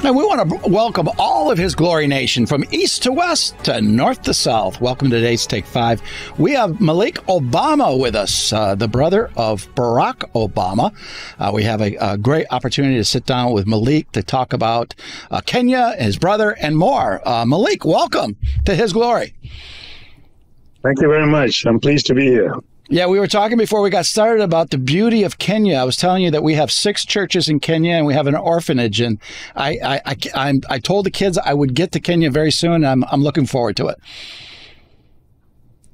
And we want to welcome all of His Glory Nation from east to west to north to south. Welcome to today's Take 5. We have Malik Obama with us, the brother of Barack Obama. We have a great opportunity to sit down with Malik to talk about Kenya, his brother, and more. Malik, welcome to His Glory. Thank you very much. I'm pleased to be here. Yeah, we were talking before we got started about the beauty of Kenya. I was telling you that we have 6 churches in Kenya and we have an orphanage. And I told the kids I would get to Kenya very soon. I'm looking forward to it.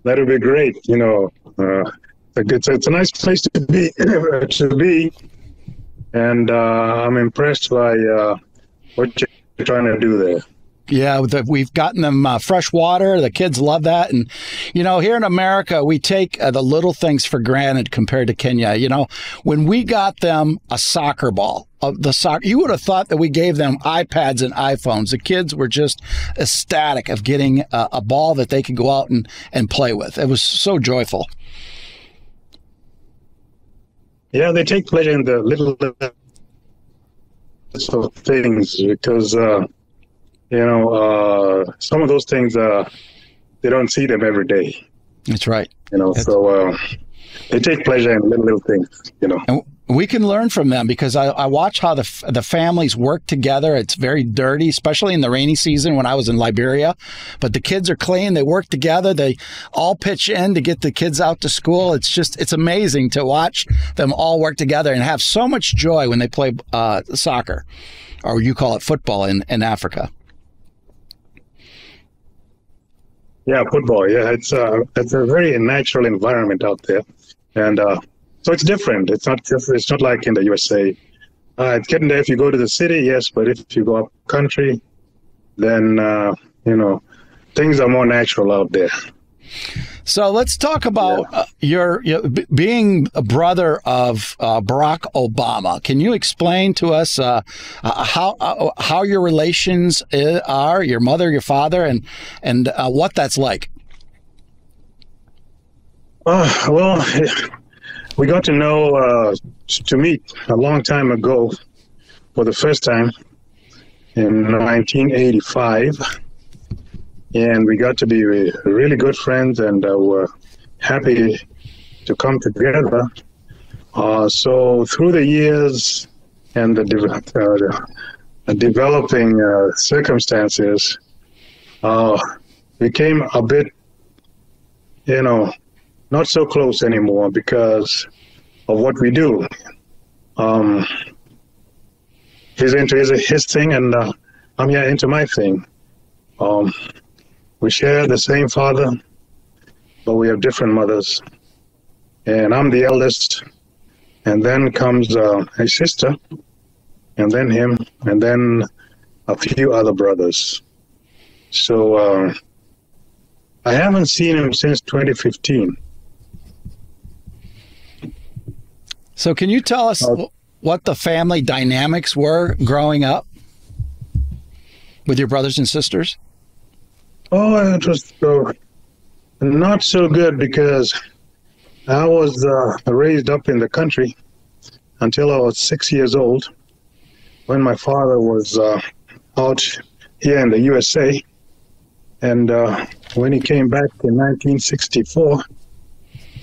That would be great. You know, it's a nice place to be, and I'm impressed by what you're trying to do there. Yeah, we've gotten them fresh water. The kids love that. And, you know, here in America, we take the little things for granted compared to Kenya. You know, when we got them a soccer ball, you would have thought that we gave them iPads and iPhones. The kids were just ecstatic of getting a ball that they could go out and play with. It was so joyful. Yeah, they take pleasure in the little things because... some of those things, they don't see them every day. That's right. So they take pleasure in little things, And we can learn from them because I watch how the families work together. It's very dirty, especially in the rainy season when I was in Liberia. But the kids are clean. They work together. They all pitch in to get the kids out to school. It's amazing to watch them all work together and have so much joy when they play soccer, or you call it football in Africa. Yeah, football. Yeah, it's a very natural environment out there, and so it's different. It's not like in the USA. It's getting there if you go to the city, yes, but if you go up country, then things are more natural out there. So let's talk about your being a brother of Barack Obama. Can you explain to us how your relations are, your mother, your father, and what that's like? Well, we got to meet a long time ago for the first time in 1985. And we got to be really good friends, and we're happy to come together. So through the years and the developing circumstances, became a bit, not so close anymore because of what we do. He's into his thing, and I'm into my thing. We share the same father, but we have different mothers. And I'm the eldest, and then comes a sister, and then him, and then a few other brothers. So I haven't seen him since 2015. So can you tell us what the family dynamics were growing up with your brothers and sisters? Oh, it was not so good because I was raised up in the country until I was 6 years old when my father was out here in the USA. And when he came back in 1964,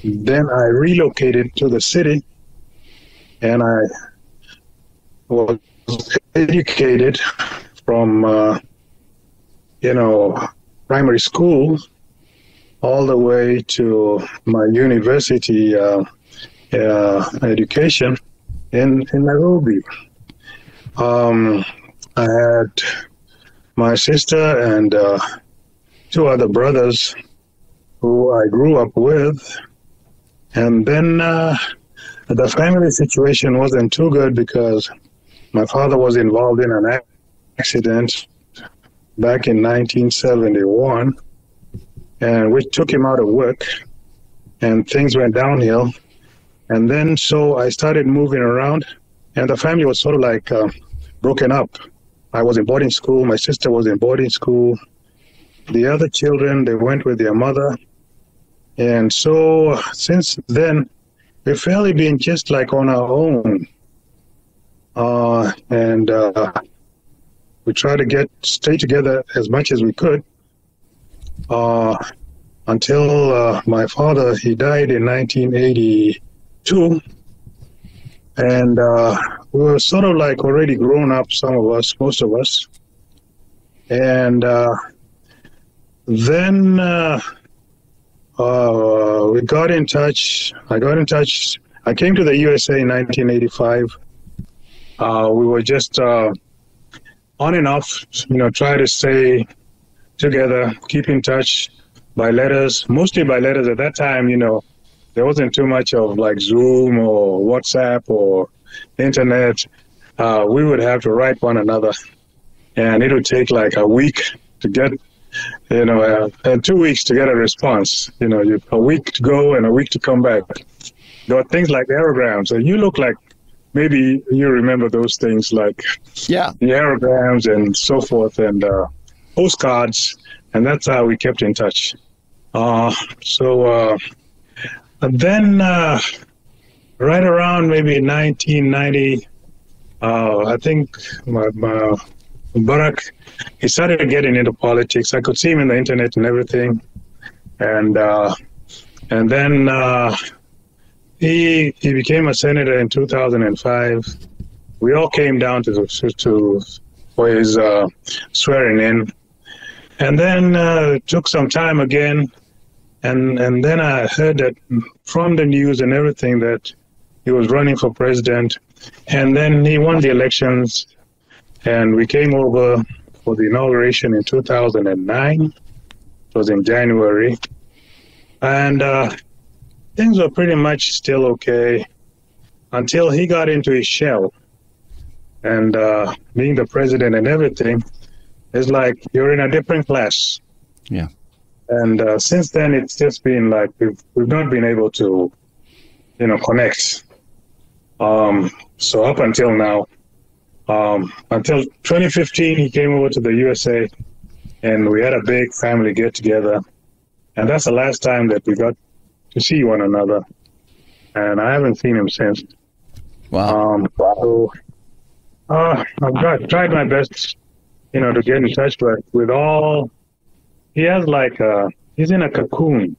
then I relocated to the city and I was educated from, primary school all the way to my university education in Nairobi. I had my sister and 2 other brothers who I grew up with. And then the family situation wasn't too good because my father was involved in an accident back in 1971, and which took him out of work, and things went downhill. And then so I started moving around, and the family was sort of like broken up. I was in boarding school, my sister was in boarding school. The other children, they went with their mother. And so since then, we've fairly been just like on our own. we tried to stay together as much as we could until my father, he died in 1982. And we were sort of like already grown up, some of us, most of us. And then we got in touch. I came to the USA in 1985. We were just on and off, try to stay together, keep in touch by letters, mostly by letters. At that time, there wasn't too much of like Zoom or WhatsApp or internet. We would have to write one another, and it would take like a week to get, and 2 weeks to get a response. A week to go and a week to come back. There were things like aerograms, and you look like maybe you remember those things, like the aerograms and so forth, and postcards, and that's how we kept in touch. And then right around maybe 1990, I think Barack, he started getting into politics. I could see him in the internet and everything, and then he became a senator in 2005. We all came down for his swearing in, and then it took some time again. And then I heard that from the news and everything that he was running for president. And then he won the elections, and we came over for the inauguration in 2009. It was in January. And things were pretty much still okay until he got into his shell. And being the president and everything, it's like you're in a different class. Yeah. And since then, it's just been like we've not been able to, connect. So up until now, until 2015, he came over to the USA, and we had a big family get together, and that's the last time that we got to see one another. And I haven't seen him since. Wow. I've tried my best, to get in touch, but with all. He has he's in a cocoon,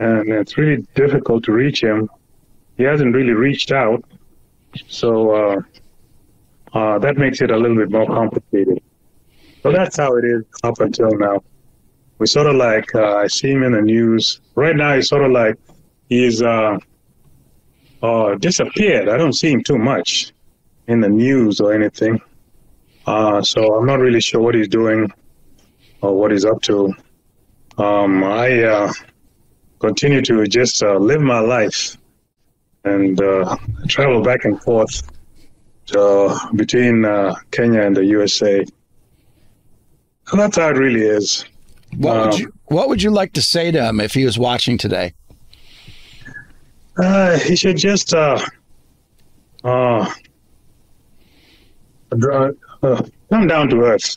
and it's really difficult to reach him. He hasn't really reached out, so that makes it a little bit more complicated. So that's how it is up until now. We sort of I see him in the news. Right now, he's sort of he's disappeared. I don't see him too much in the news or anything. So I'm not really sure what he's doing or what he's up to. I continue to just live my life and travel back and forth between Kenya and the USA. So that's how it really is. What would you like to say to him if he was watching today? He should just come down to earth,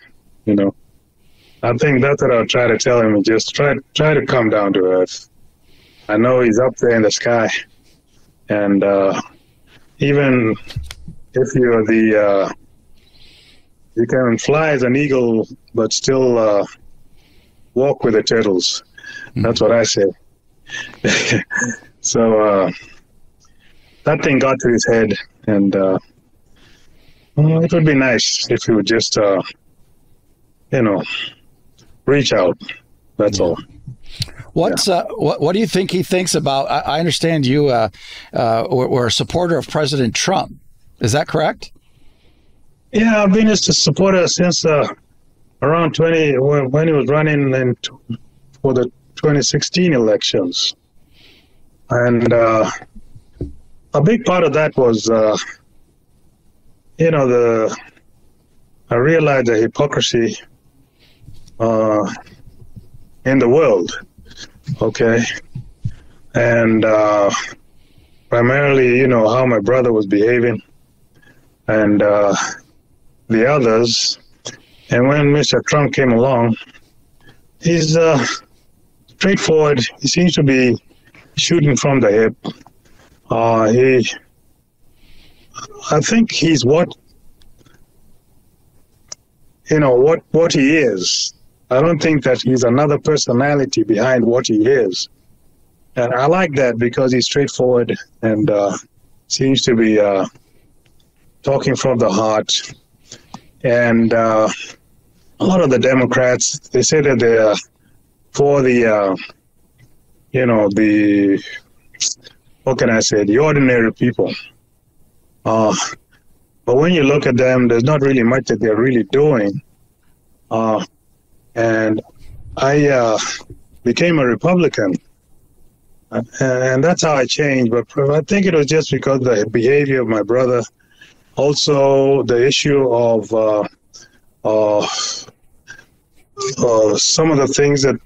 I think that's what I'll try to tell him. Just try to come down to earth. I know he's up there in the sky, and even if you're you can fly as an eagle, but still walk with the turtles. That's what I say. So that thing got to his head, and it would be nice if he would just, reach out. That's all. What do you think he thinks about? I understand you were a supporter of President Trump. Is that correct? Yeah, I've been a supporter since around when he was running for the 2016 elections, and a big part of that was, I realized the hypocrisy in the world, okay? And primarily, how my brother was behaving and the others. And when Mr. Trump came along, he's straightforward. He seems to be shooting from the hip. I think he's what what he is. I don't think that he's another personality behind what he is. And I like that because he's straightforward and seems to be talking from the heart. And a lot of the Democrats, they say that they're for the, what can I say, the ordinary people. But when you look at them, there's not really much that they're really doing. And I became a Republican. And that's how I changed. But I think it was just because of the behavior of my brother. Also, the issue of some of the things that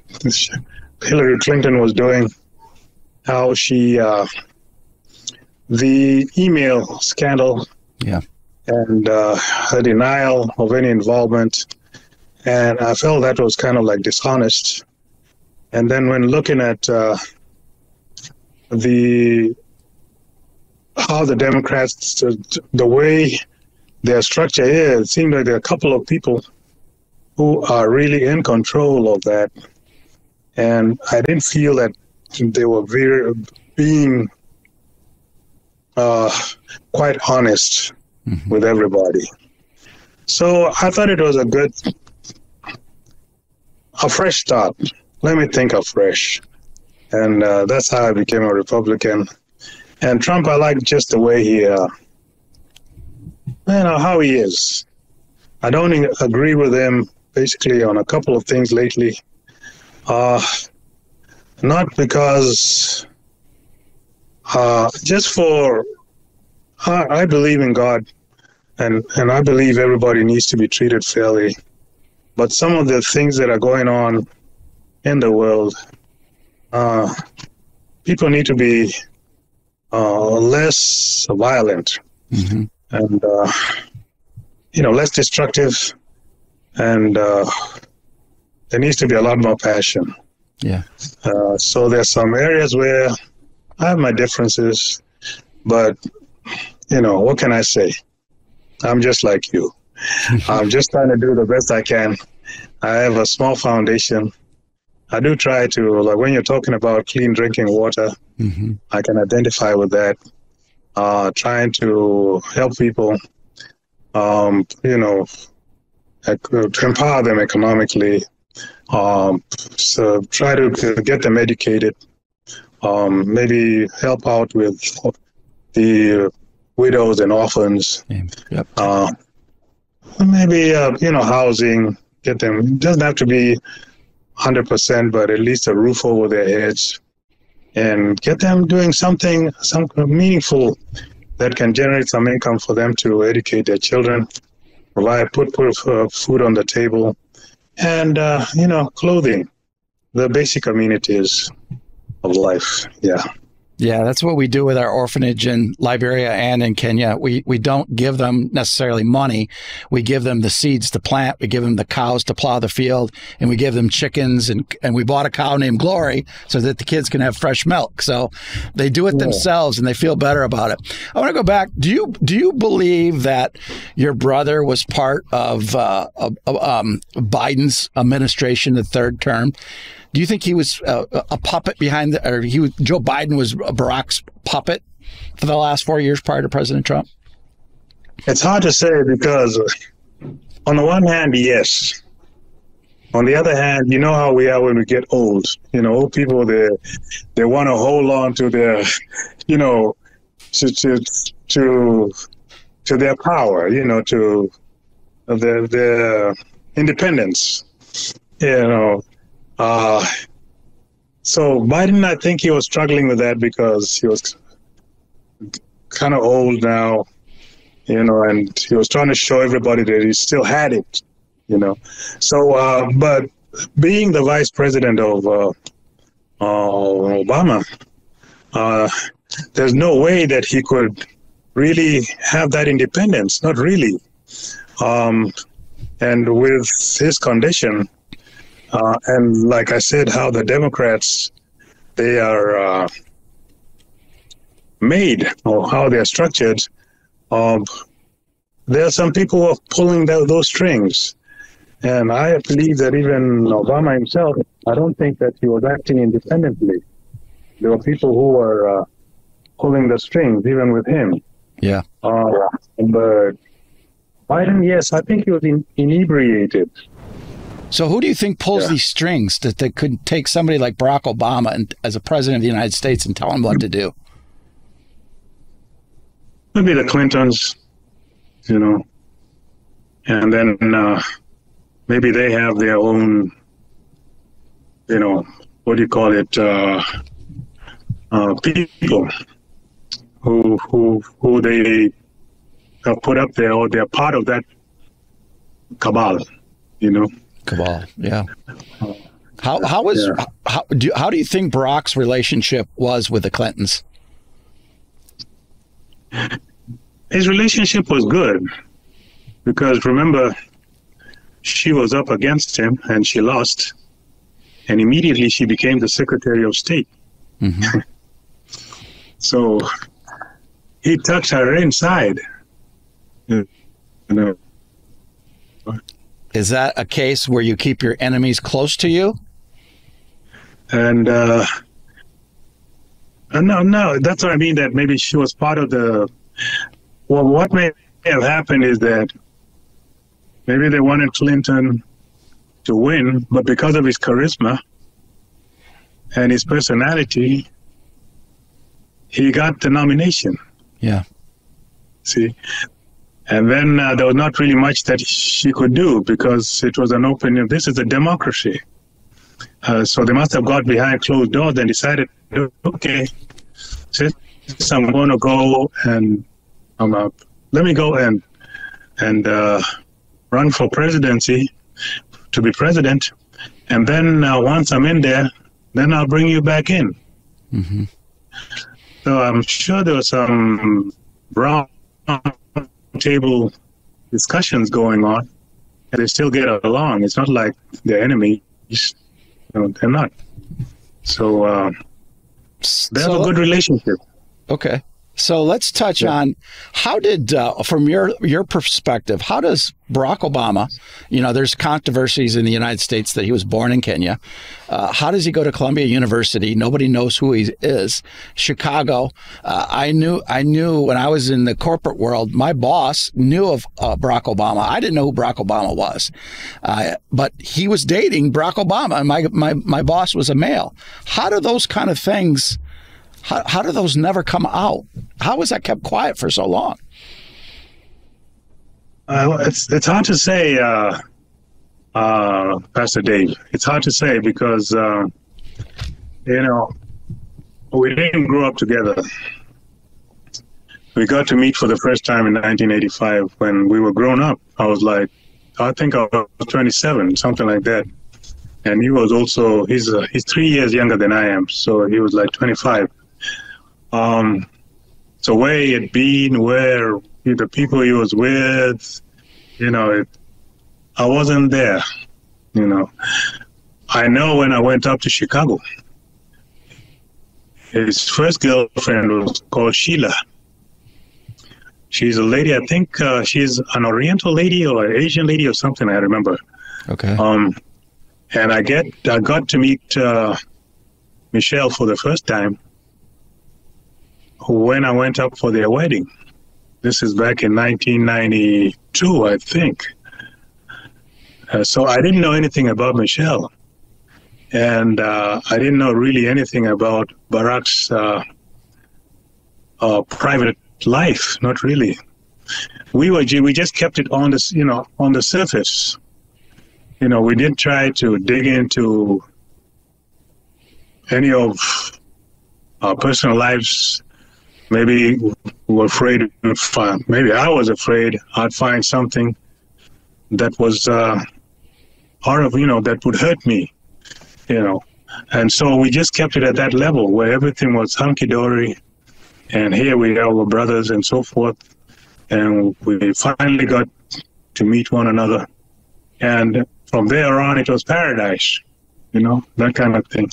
Hillary Clinton was doing, how she, the email scandal, and her denial of any involvement. And I felt that was kind of like dishonest. And then when looking at how the Democrats, the way their structure is, it seems like there are a couple of people who are really in control of that. And I didn't feel that they were being quite honest with everybody. So I thought it was a fresh start. Let me think afresh. And that's how I became a Republican. And Trump, I like just the way he, how he is. I don't agree with him basically on a couple of things lately. Not because, just for, I believe in God, and I believe everybody needs to be treated fairly. But some of the things that are going on in the world, people need to be less violent and, less destructive. And there needs to be a lot more passion. Yeah. So there's some areas where I have my differences, but, what can I say? I'm just like you. I'm just trying to do the best I can. I have a small foundation. I do try to, like when you're talking about clean drinking water, I can identify with that. Trying to help people, to empower them economically. So try to get them educated. Maybe help out with the widows and orphans. Yep. Maybe, housing, get them, it doesn't have to be 100%, but at least a roof over their heads, and get them doing something meaningful that can generate some income for them to educate their children, put food on the table, and, clothing, the basic amenities of life. Yeah. Yeah, that's what we do with our orphanage in Liberia and in Kenya. We don't give them necessarily money. We give them the seeds to plant. We give them the cows to plow the field, and we give them chickens. And we bought a cow named Glory so that the kids can have fresh milk. So they do it themselves, and they feel better about it. I want to go back. Do you believe that your brother was part of Biden's administration, the third term? Do you think he was a puppet behind Joe Biden was Barack's puppet for the last 4 years prior to President Trump? It's hard to say because on the one hand, yes. On the other hand, you know how we are when we get old. Old people, they want to hold on to their, to their power, to their independence, So Biden, I think he was struggling with that because he was kind of old now, and he was trying to show everybody that he still had it, So, but being the vice president of Obama, there's no way that he could really have that independence, not really. And with his condition, and like I said, how the Democrats, they are made, or how they're structured, there are some people who are pulling those strings. And I believe that even Obama himself, I don't think that he was acting independently. There were people who were pulling the strings, even with him. Yeah. But Biden, yes, I think he was inebriated. So who do you think pulls these strings that they could take somebody like Barack Obama and, as a president of the United States and tell him what to do? Maybe the Clintons, and then maybe they have their own, what do you call it, people who they have put up there, or they're part of that cabal, Cabal, yeah. How do you think Barack's relationship was with the Clintons? His relationship was good, because remember, she was up against him and she lost, and immediately she became the Secretary of State. Mm-hmm. So he touched her inside. Is that a case where you keep your enemies close to you? And no, that's what I mean, that maybe she was part of the... Well, what may have happened is that maybe they wanted Clinton to win, but because of his charisma and his personality, he got the nomination. Yeah. See? And then there was not really much that she could do, because it was an open... This is a democracy. So they must have got behind closed doors and decided, okay, since I'm going to go and let me go and run for presidency, to be president, and then once I'm in there, then I'll bring you back in. Mm-hmm. So I'm sure there was some round table discussions going on, and they still get along. It's not like they're enemies. They're not. So they have a good relationship. Okay. So let's touch on how did, from your perspective, how does Barack Obama, there's controversies in the United States that he was born in Kenya. How does he go to Columbia University? Nobody knows who he is. Chicago. I knew when I was in the corporate world, my boss knew of Barack Obama. I didn't know who Barack Obama was, but he was dating Barack Obama, and my boss was a male. How do those kind of things? How do those never come out? How was that kept quiet for so long? It's hard to say, Pastor Dave. It's hard to say because, we didn't grow up together. We got to meet for the first time in 1985 when we were grown up. I think I was 27, something like that. And he was also, he's 3 years younger than I am, so he was like 25. So where he had been, where the people he was with, I wasn't there, I know when I went up to Chicago, his first girlfriend was called Sheila. She's a lady, I think she's an Oriental lady or an Asian lady or something, I remember. Okay. And I got to meet Michelle for the first time when I went up for their wedding. This is back in 1992, I think. So I didn't know anything about Michelle. And I didn't know really anything about Barack's private life, not really. We just kept it on the surface. We didn't try to dig into any of our personal lives. Maybe we were afraid of maybe I was afraid I'd find something that was horrible, that would hurt me, And so we just kept it at that level where everything was hunky-dory. And here we are, we're brothers and so forth. And we finally got to meet one another. And from there on, it was paradise, that kind of thing.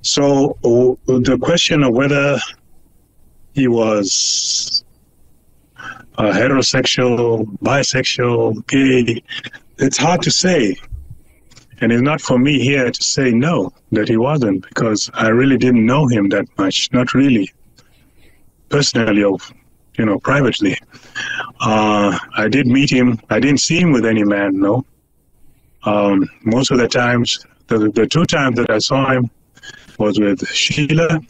So the question of whether he was heterosexual, bisexual, gay, it's hard to say. And it's not for me here to say no, that he wasn't, because I really didn't know him that much. Not really. Personally or, privately. I did meet him. I didn't see him with any man, no. Most of the times, the 2 times that I saw him was with Sheila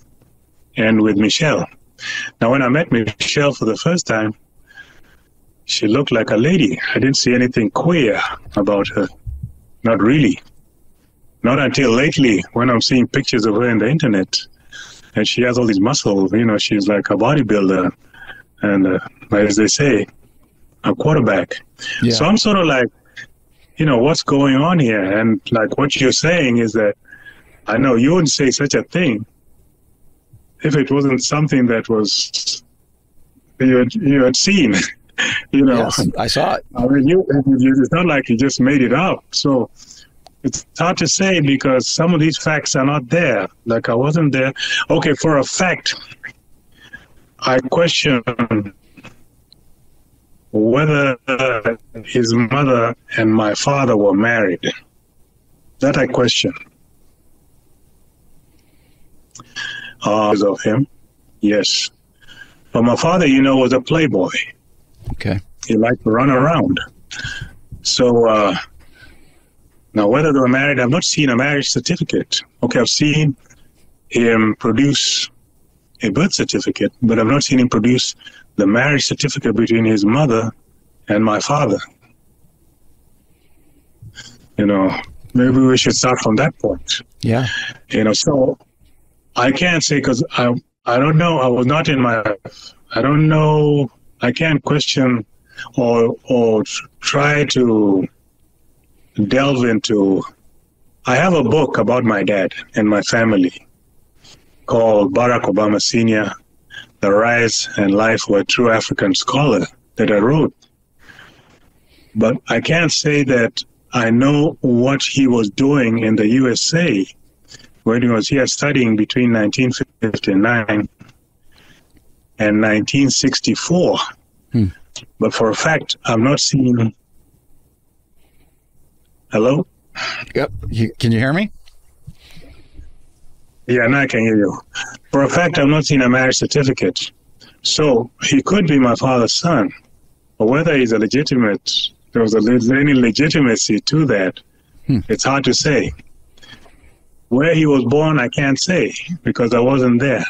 and with Michelle. Now, when I met Michelle for the first time, she looked like a lady. I didn't see anything queer about her. Not really. Not until lately, when I'm seeing pictures of her on the internet. And she has all these muscles. She's like a bodybuilder. And as they say, a quarterback. Yeah. So I'm sort of like, what's going on here? And like what you're saying is that I know you wouldn't say such a thing if it wasn't something that was you had seen. Yes, I saw it. I mean, it's not like you just made it up. So it's hard to say because some of these facts are not there. Like I wasn't there. Okay, for a fact, I question whether his mother and my father were married. That I question. Of him, yes. But my father, was a playboy. Okay. He liked to run around. So now whether they were married, I've not seen a marriage certificate. Okay, I've seen him produce a birth certificate, but I've not seen him produce the marriage certificate between his mother and my father. Maybe we should start from that point. Yeah. So I can't say because I don't know. I was not in my. I don't know. I can't question or try to delve into. I have a book about my dad and my family called Barack Obama Sr., The Rise and Life of a True African Scholar that I wrote. But I can't say that I know what he was doing in the USA when he was here studying between 1959 and 1964. But for a fact, I've not seen... Hello? Yep. Can you hear me? Yeah, now I can hear you. For a fact, I've not seen a marriage certificate. So he could be my father's son. But whether he's a legitimate... there's any legitimacy to that, it's hard to say. Where he was born, I can't say because I wasn't there,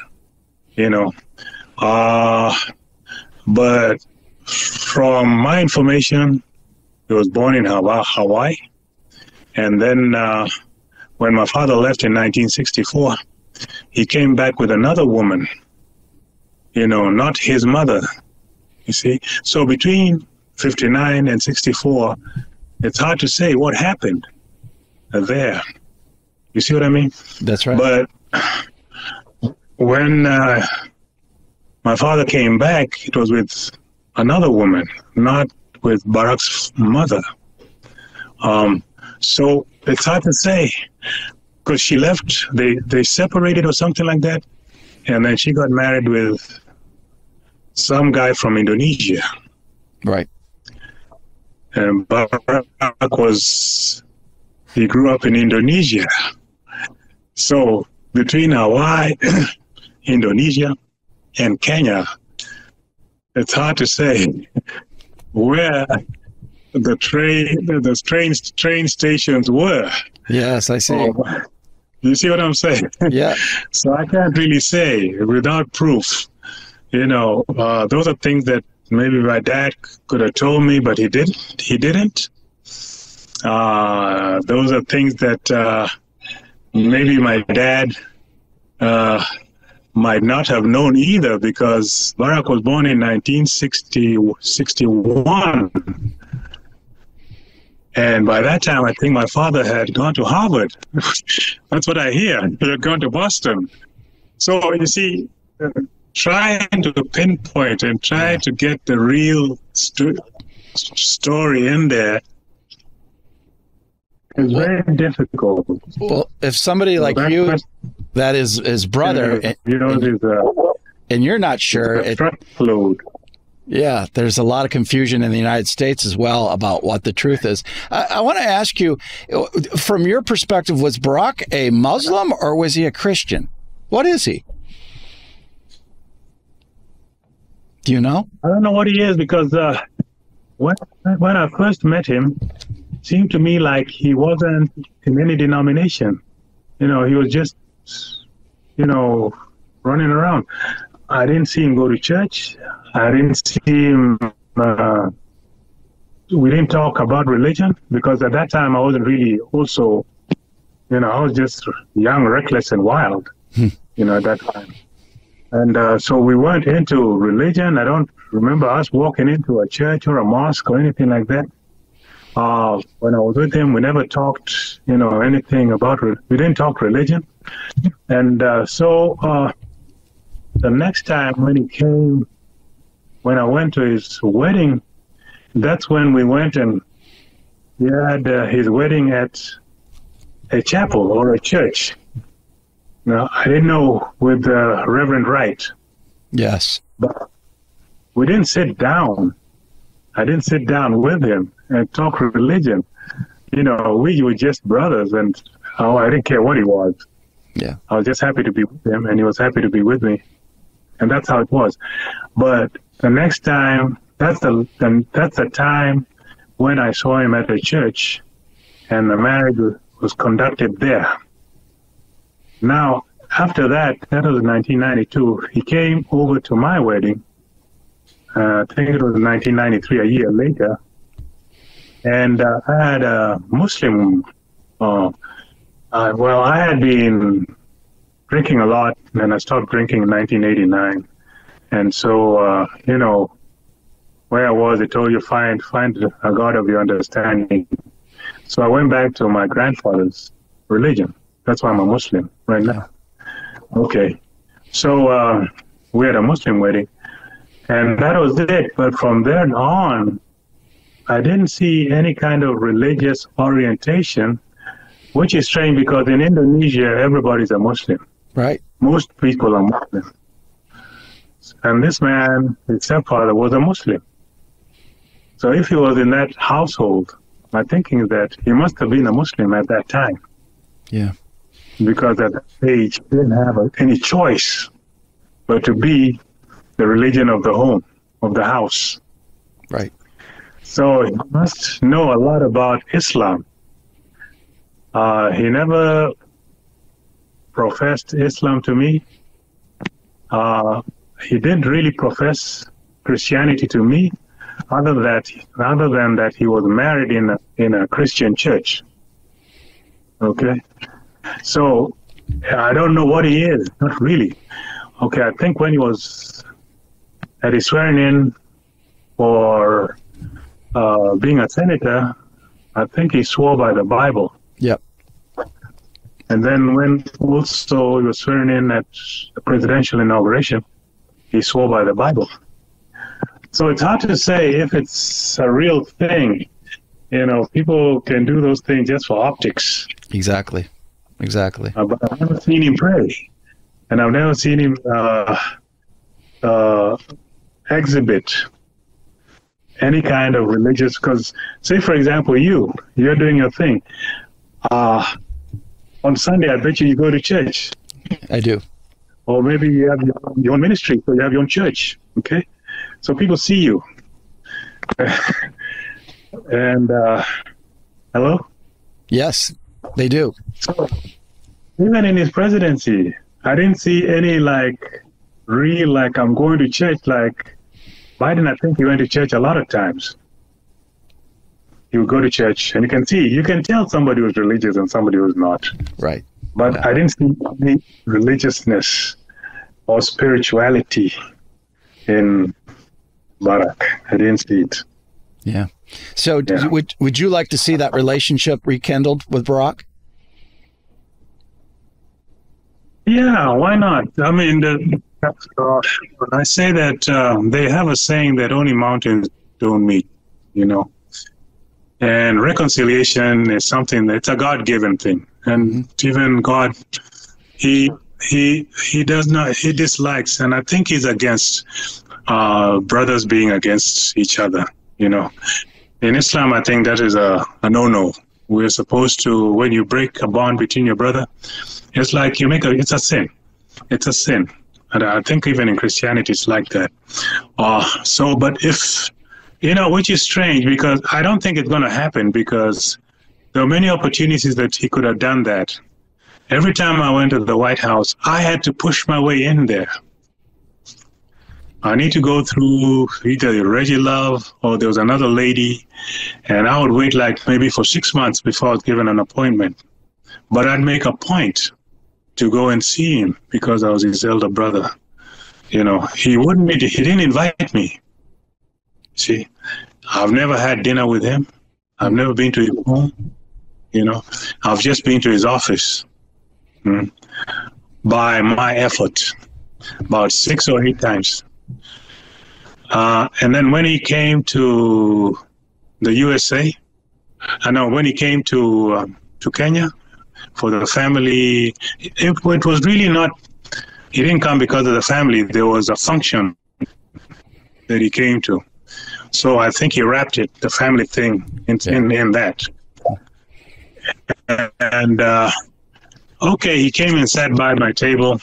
But from my information, he was born in Hawaii. And then when my father left in 1964, he came back with another woman, not his mother, you see. So between 59 and 64, it's hard to say what happened there. You see what I mean? That's right. But when my father came back, it was with another woman, not with Barack's mother. So it's hard to say because she left, they separated or something like that. And then she got married with some guy from Indonesia. Right. And Barack he grew up in Indonesia. So between Hawaii, Indonesia, and Kenya, it's hard to say where the train stations were. Yes, I see. You see what I'm saying? Yeah. So I can't really say without proof. Those are things that maybe my dad could have told me, but he didn't. Those are things that maybe my dad might not have known either, because Barack was born in 1961. And by that time, I think my father had gone to Harvard. That's what I hear. He had gone to Boston. So, you see, trying to pinpoint and try to get the real story in there is very difficult. Well, if somebody like you, that is his brother, and you're not sure, Yeah, there's a lot of confusion in the United States as well about what the truth is. I want to ask you, from your perspective, was Barack a Muslim or was he a Christian? What is he? Do you know? I don't know what he is because when I first met him, it seemed to me like he wasn't in any denomination. He was just, running around. I didn't see him go to church. I didn't see him. We didn't talk about religion because at that time I wasn't really also, I was just young, reckless, and wild, at that time. And so we weren't into religion. I don't remember us walking into a church or a mosque or anything like that. When I was with him, we never talked, anything about it. We didn't talk religion. And so the next time when he came, when I went to his wedding, that's when we went and he had his wedding at a chapel or a church. Now, I didn't know with Reverend Wright. Yes. But we didn't sit down. I didn't sit down with him and talk religion. We were just brothers, and I didn't care what he was. Yeah. I was just happy to be with him, and he was happy to be with me. And that's how it was. But the next time, that's the time when I saw him at the church, and the marriage was conducted there. Now, after that was 1992, he came over to my wedding. I think it was 1993, a year later. And I had a Muslim, I had been drinking a lot, and I stopped drinking in 1989. And so, where I was, it told you find a God of your understanding. So I went back to my grandfather's religion. That's why I'm a Muslim right now. Okay. So we had a Muslim wedding, and that was it. But from then on, I didn't see any kind of religious orientation, which is strange because in Indonesia, everybody's a Muslim. Right. Most people are Muslim. And this man, his stepfather, was a Muslim. So if he was in that household, my thinking is that he must have been a Muslim at that time. Yeah. Because at that age, he didn't have any choice but to be the religion of the home, of the house. Right. So he must know a lot about Islam. He never professed Islam to me. He didn't really profess Christianity to me, other than that he was married in a Christian church. Okay, so I don't know what he is, not really. Okay, I think when he was at his swearing in for being a senator, I think he swore by the Bible. Yep. And then when also he was swearing in at the presidential inauguration, he swore by the Bible. So it's hard to say if it's a real thing. People can do those things just for optics. Exactly. But I've never seen him pray. And I've never seen him exhibit any kind of religious, because say, for example, you're doing your thing. On Sunday, I bet you go to church. I do. Or maybe you have your own ministry, so you have your own church, okay? So people see you. And, hello? Yes, they do. So, even in his presidency, I didn't see any, real, I'm going to church, Biden, I think he went to church a lot of times. He would go to church, and you can tell somebody was religious and somebody was not. Right. But yeah. I didn't see any religiousness or spirituality in Barack. I didn't see it. Yeah. So would you like to see that relationship rekindled with Barack? Yeah, why not? I mean, when I say that they have a saying that only mountains don't meet, and reconciliation is something that's a God-given thing. And even God, he dislikes, and I think he's against brothers being against each other. You know, in Islam, I think that is a no-no. We're supposed to, when you break a bond between your brother, it's like it's a sin. It's a sin. And I think even in Christianity, it's like that. But if, which is strange, because I don't think it's going to happen, because there are many opportunities that he could have done that. Every time I went to the White House, I had to push my way in there. I need to go through either Reggie Love or there was another lady, and I would wait like maybe for 6 months before I was given an appointment. But I'd make a point to go and see him because I was his elder brother. He didn't invite me. See, I've never had dinner with him. I've never been to his home. I've just been to his office by my effort about 6 or 8 times. And then when he came to the USA, when he came to Kenya for the family, it was really not, he didn't come because of the family. There was a function that he came to. So I think he wrapped the family thing in that. And, he came and sat by my table.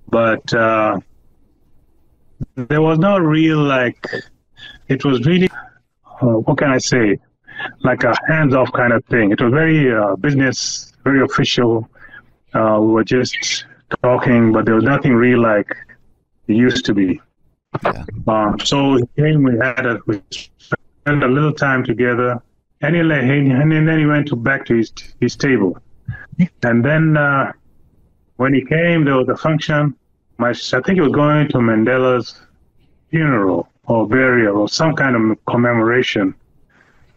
But there was no real, it was really, what can I say, like a hands-off kind of thing. It was very business, very official. We were just talking, but there was nothing real like it used to be. Yeah. So he came, we spent a little time together, and then he went back to his table. And then when he came, there was a function. I think he was going to Mandela's funeral or burial or some kind of commemoration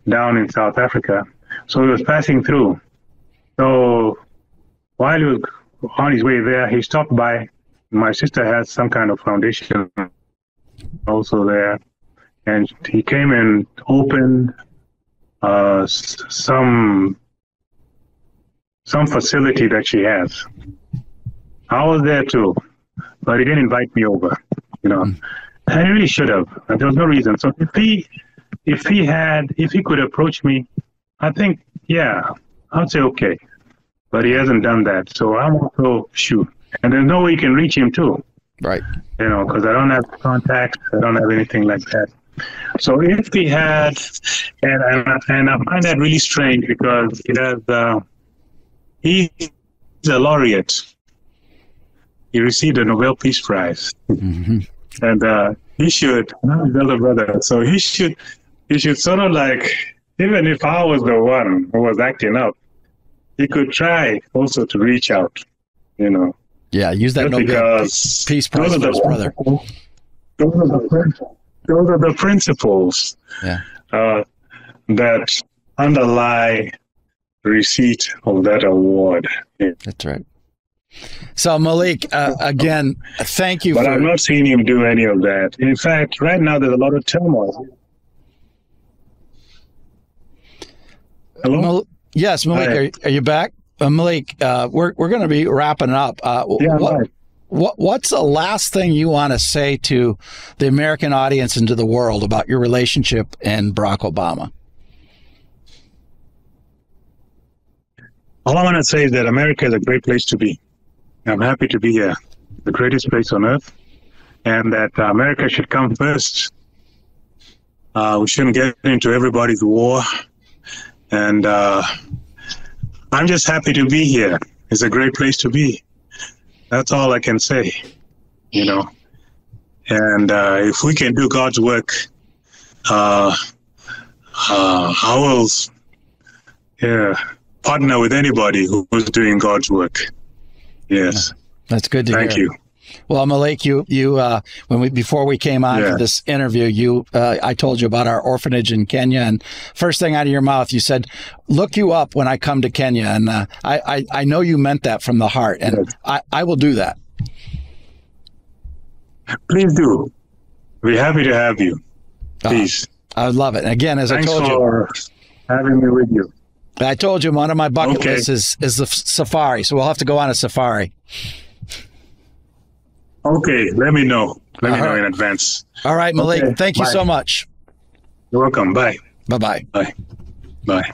down in South Africa. So he was passing through. So while he was on his way there, he stopped by. My sister has some kind of foundation also there. And he came and opened some facility that she has. I was there too, but he didn't invite me over, And he really should have. There was no reason. So if he could approach me, I think, I'd say okay. But he hasn't done that. So I'm also shoot. And there's no way you can reach him too. Right. Because I don't have contacts. I don't have anything like that. So if he had, and I find that really strange because he's a laureate. He received a Nobel Peace Prize, and he should. I'm his elder brother, so he should sort of even if I was the one who was acting up, he could try also to reach out. Yeah, use that Nobel Peace Prize for his brother. Those are the principles that underlie receipt of that award. That's right. So Malik, again, thank you. But I've not seen him do any of that. In fact, right now there's a lot of turmoil. Hello? Yes, Malik, are you back? Malik, we're going to be wrapping up. What's the last thing you want to say to the American audience and to the world about your relationship and Barack Obama? All I want to say is that America is a great place to be. I'm happy to be here, the greatest place on earth, and that America should come first. We shouldn't get into everybody's war. And I'm just happy to be here. It's a great place to be. That's all I can say, And if we can do God's work, I will partner with anybody who's doing God's work. Yes. That's good to hear. Thank you. Well, Malik, before we came on for this interview, I told you about our orphanage in Kenya, and first thing out of your mouth, you said, "Look you up when I come to Kenya," and I know you meant that from the heart, and I will do that. Please do. We're happy to have you. Please. I would love it. And again, as I told you, thanks for having me with you. I told you one of my bucket lists is the safari, so we'll have to go on a safari. Okay, let me know. Let me know in advance. All right, Malik. Okay, thank you bye. so much. You're welcome. Bye. Bye-bye. Bye. Bye.